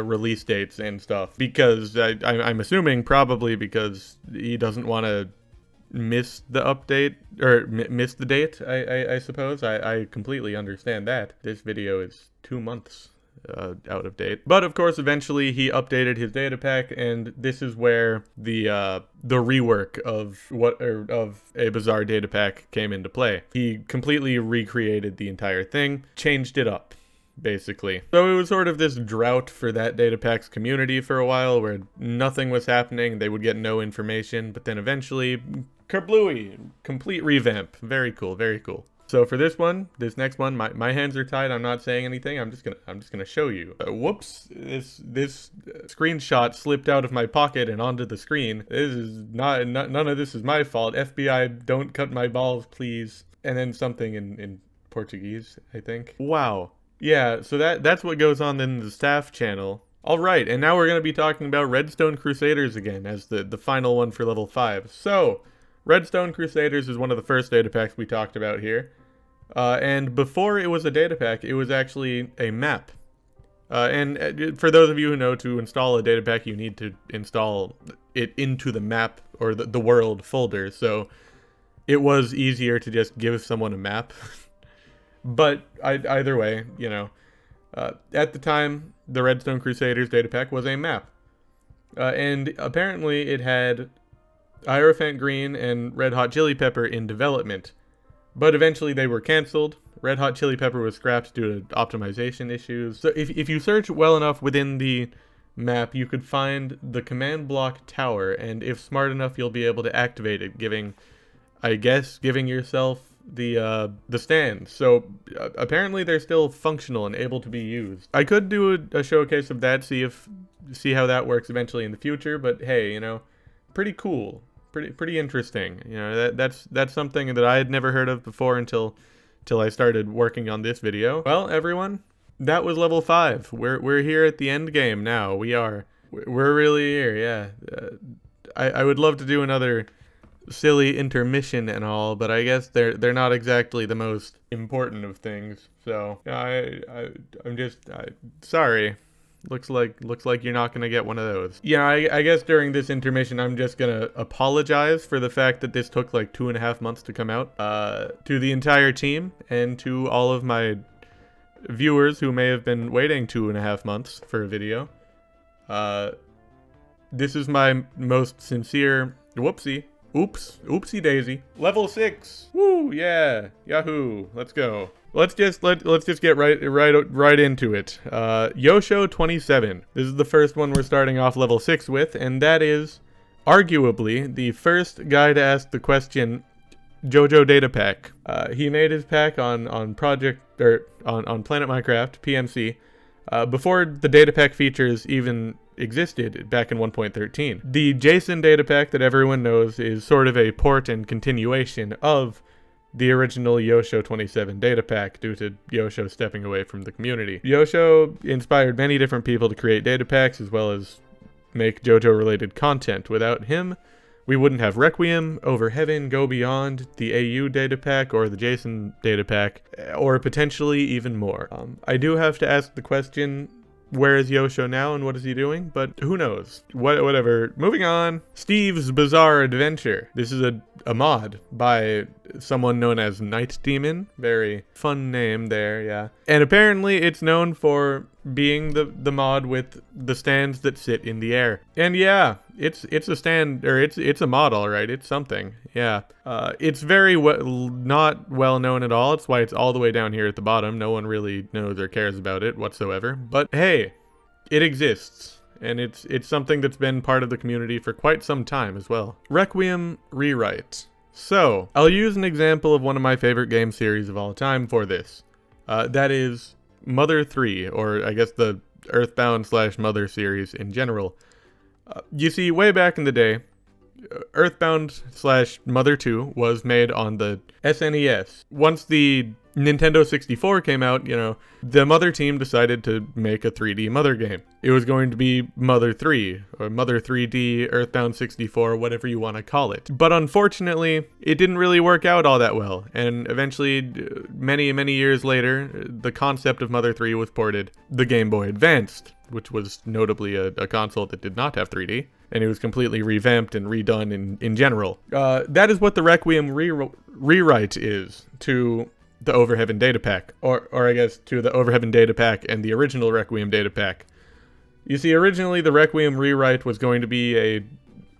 release dates and stuff, because I'm assuming probably because he doesn't want to miss the update, or miss the date, I suppose. I completely understand that. This video is 2 months out of date. But of course, eventually he updated his data pack, and this is where the rework of a bizarre data pack came into play. He completely recreated the entire thing, changed it up, basically. So it was sort of this drought for that data pack's community for a while, where nothing was happening, they would get no information, but then eventually, kerblooey, complete revamp. Very cool, very cool. So for this next one, my hands are tied. I'm not saying anything. I'm just gonna show you. Whoops! This screenshot slipped out of my pocket and onto the screen. This is none of this is my fault. FBI, don't cut my balls, please. And then something in Portuguese, I think. Wow. Yeah. So that's what goes on in the staff channel. All right, and now we're gonna be talking about Redstone Crusaders again as the final one for level 5. So. Redstone Crusaders is one of the first data packs we talked about here. And before it was a data pack, it was actually a map. And for those of you who know, to install a data pack, you need to install it into the map, or the world folder. So it was easier to just give someone a map. But either way, you know, at the time, the Redstone Crusaders data pack was a map. And apparently it had Hierophant Green and Red Hot Chili Pepper in development, but eventually they were cancelled. Red Hot Chili Pepper was scrapped due to optimization issues. So if you search well enough within the map, you could find the command block tower, and if smart enough, you'll be able to activate it, giving yourself the stand. So apparently they're still functional and able to be used. I could do a showcase of that, see how that works eventually in the future, but hey, you know, pretty cool. Pretty interesting. You know, that's something that I had never heard of before until I started working on this video. Well, everyone, that was level 5. We're here at the end game now. We're really here. Yeah. I would love to do another silly intermission and all, but I guess they're not exactly the most important of things. So I'm just sorry. Looks like you're not gonna get one of those. Yeah, I guess during this intermission, I'm just gonna apologize for the fact that this took like 2.5 months to come out. To the entire team and to all of my viewers who may have been waiting 2.5 months for a video. This is my most sincere, whoopsie, Oops. Oopsie daisy. Level 6. Woo, yeah. Yahoo. Let's go. Let's just get right into it. Jojo 27. This is the first one we're starting off level 6 with, and that is arguably the first guy to ask the question, Jojo Datapack. He made his pack on Planet Minecraft PMC before the Datapack features even existed back in 1.13. The JSON Datapack that everyone knows is sort of a port and continuation of the original Jojo 27 Datapack due to Jojo stepping away from the community. Jojo inspired many different people to create datapacks as well as make Jojo related content. Without him, we wouldn't have Requiem, Over Heaven, Go Beyond, the AU Datapack, or the JSON Datapack, or potentially even more. I do have to ask the question, where is Jojo now and what is he doing? But who knows? Whatever. Moving on. Steve's Bizarre Adventure. This is a mod by someone known as Night Demon. Very fun name there, yeah. And apparently it's known for being the mod with the stands that sit in the air. And yeah, it's a stand, or it's a mod, alright. It's something, yeah. It's very not well known at all. It's why it's all the way down here at the bottom. No one really knows or cares about it whatsoever. But hey, it exists. And it's something that's been part of the community for quite some time as well. Requiem Rewrite. So, I'll use an example of one of my favorite game series of all time for this. That is Mother 3, or I guess the Earthbound/Mother series in general. You see, way back in the day, Earthbound/Mother 2 was made on the SNES. Once the Nintendo 64 came out, you know, the Mother team decided to make a 3D Mother game. It was going to be Mother 3, or Mother 3D, Earthbound 64, whatever you want to call it. But unfortunately, it didn't really work out all that well, and eventually, many, many years later, the concept of Mother 3 was ported to the Game Boy Advanced, which was notably a console that did not have 3D, and it was completely revamped and redone in general. That is what the Requiem rewrite is to the Over Heaven Datapack, or I guess to the Over Heaven Datapack and the original Requiem Datapack. You see, originally the Requiem rewrite was going to be a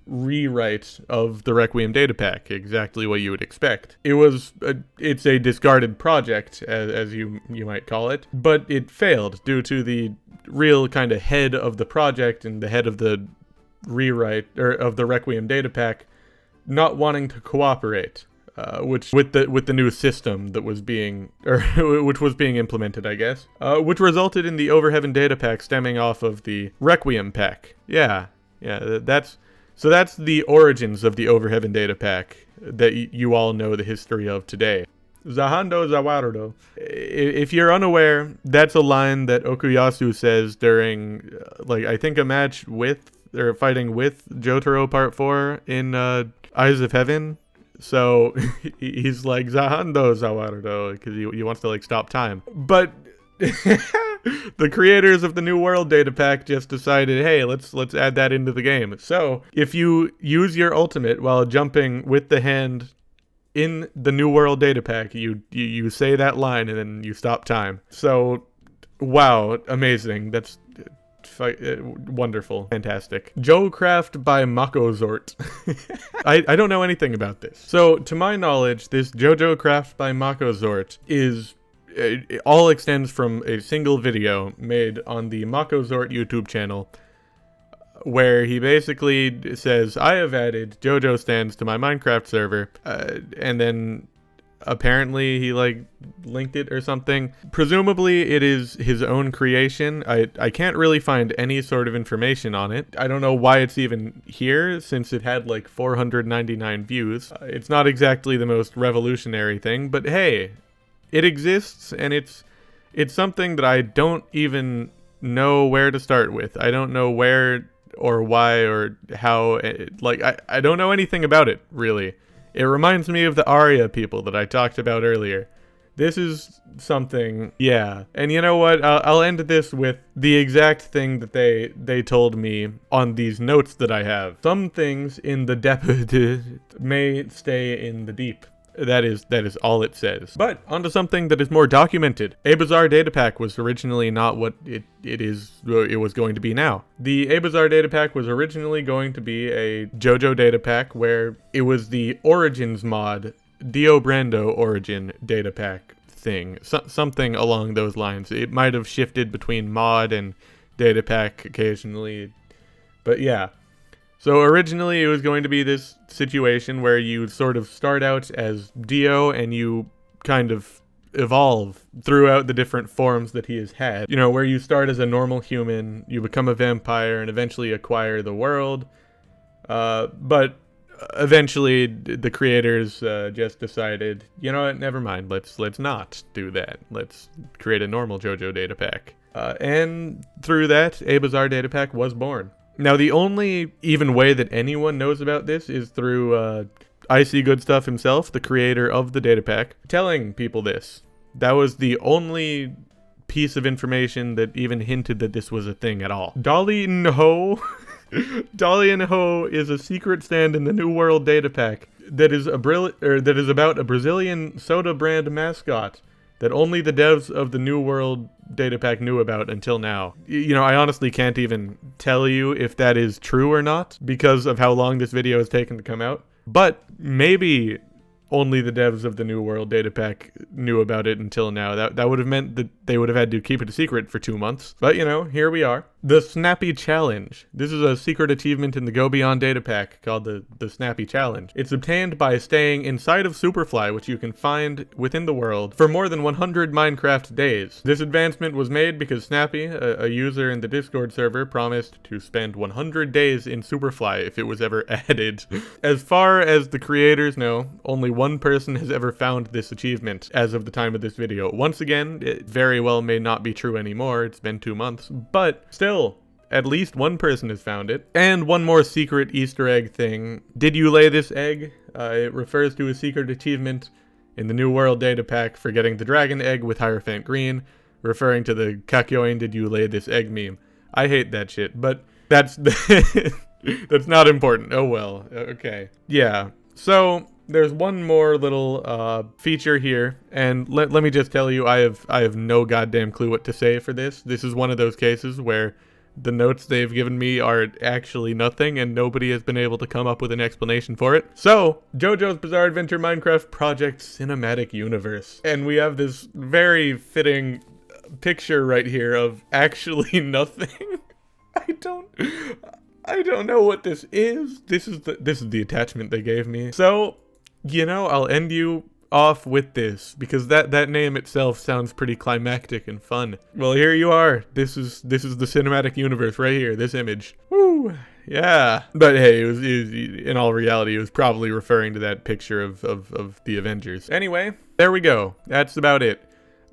rewrite of the Requiem Datapack, exactly what you would expect. It's a discarded project, as you might call it, but it failed due to the real kind of head of the project and the head of the rewrite, or of the Requiem Datapack, not wanting to cooperate. Which with the new system that was being, or which was being implemented, I guess, which resulted in the Over Heaven Datapack stemming off of the Requiem pack. Yeah, that's the origins of the Over Heaven Datapack that you all know the history of today. Zahando Zawarudo. If you're unaware, that's a line that Okuyasu says during, I think a match with, or fighting with Jotaro Part 4 in Eyes of Heaven. So he's like Zahando Zawarudo because he wants to stop time. But the creators of the New World Datapack just decided, hey, let's add that into the game. So if you use your ultimate while jumping with the hand in the New World Datapack, you say that line and then you stop time. So wow, amazing. That's wonderful. Fantastic. Joe Craft by Makozort. I don't know anything about this. So, to my knowledge, this Jojo Craft by Makozort it all extends from a single video made on the Makozort YouTube channel, where he basically says, I have added Jojo stands to my Minecraft server, and then apparently he linked it or something. Presumably it is his own creation. I can't really find any sort of information on it. I don't know why it's even here, since it had 499 views. It's not exactly the most revolutionary thing, but hey, it exists, and it's something that I don't even know where to start with. I don't know where or why or how, I don't know anything about it, really. It reminds me of the Aria people that I talked about earlier. This is something, yeah. And you know what? I'll end this with the exact thing that they told me on these notes that I have. Some things in the depth may stay in the deep. That is all it says. But onto something that is more documented. Abazar Datapack was originally not what it was going to be now. The Abazar Datapack was originally going to be a Jojo Datapack where it was the Origins mod, Dio Brando Origin Datapack thing. Something along those lines. It might have shifted between mod and Datapack occasionally. But yeah. So originally it was going to be this situation where you sort of start out as Dio and you kind of evolve throughout the different forms that he has had. You know, where you start as a normal human, you become a vampire and eventually acquire the world. But eventually the creators just decided, you know what, never mind, let's not do that. Let's create a normal Jojo Datapack. And through that, Abazar Datapack was born. Now, the only even way that anyone knows about this is through Icy Good Stuff himself, the creator of the Datapack, telling people this. That was the only piece of information that even hinted that this was a thing at all. Dolly Nho. Dolly Nho is a secret stand in the New World Datapack that is about a Brazilian soda brand mascot that only the devs of the New World Datapack knew about until now. You know, I honestly can't even tell you if that is true or not because of how long this video has taken to come out. But maybe only the devs of the New World Datapack knew about it until now. That would have meant that they would have had to keep it a secret for 2 months. But, you know, here we are. The Snappy Challenge. This is a secret achievement in the Go Beyond Datapack called the Snappy Challenge. It's obtained by staying inside of Superfly, which you can find within the world, for more than 100 Minecraft days. This advancement was made because Snappy, a user in the Discord server, promised to spend 100 days in Superfly if it was ever added. As far as the creators know, only one person has ever found this achievement as of the time of this video. Once again, it very well may not be true anymore. It's been 2 months, but still, at least one person has found it. And one more secret Easter egg thing. Did you lay this egg? It refers to a secret achievement in the New World Datapack for getting the dragon egg with Hierophant Green, referring to the Kakyoin did you lay this egg meme. I hate that shit, but that's that's not important. Oh well, okay. Yeah, so there's one more little feature here, and let me just tell you, I have no goddamn clue what to say for this. This is one of those cases where the notes they've given me are actually nothing, and nobody has been able to come up with an explanation for it. So, JoJo's Bizarre Adventure Minecraft Project Cinematic Universe. And we have this very fitting picture right here of actually nothing. I don't know what this is. This is the attachment they gave me. So, you know, I'll end you off with this because that name itself sounds pretty climactic and fun. Well, here you are. This is the cinematic universe right here. This image. Woo! Yeah. But hey, it was in all reality, it was probably referring to that picture of the Avengers. Anyway, there we go. That's about it.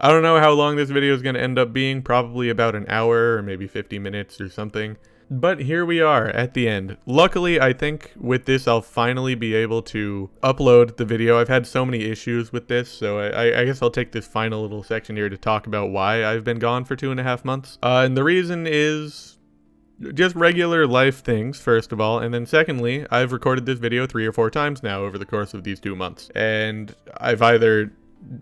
I don't know how long this video is going to end up being. Probably about an hour or maybe 50 minutes or something. But here we are at the end. Luckily, I think with this, I'll finally be able to upload the video. I've had so many issues with this, so I guess I'll take this final little section here to talk about why I've been gone for 2.5 months. And the reason is just regular life things, first of all, and then secondly, I've recorded this video 3 or 4 times now over the course of these 2 months. And I've either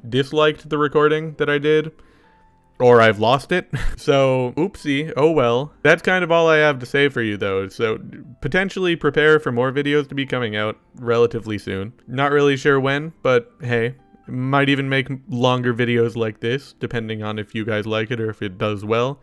disliked the recording that I did, or I've lost it. So, oopsie, oh well. That's kind of all I have to say for you though. So, potentially prepare for more videos to be coming out relatively soon. Not really sure when, but hey, might even make longer videos like this, depending on if you guys like it or if it does well.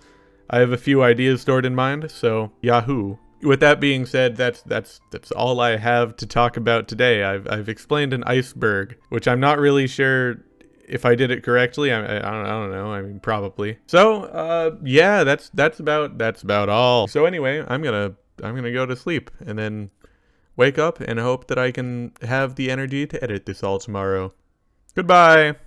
I have a few ideas stored in mind, so yahoo. With that being said, that's all I have to talk about today. I've explained an iceberg, which I'm not really sure if I did it correctly. I don't know. I mean, probably. So, yeah, that's about all. So anyway, I'm gonna go to sleep and then wake up and hope that I can have the energy to edit this all tomorrow. Goodbye.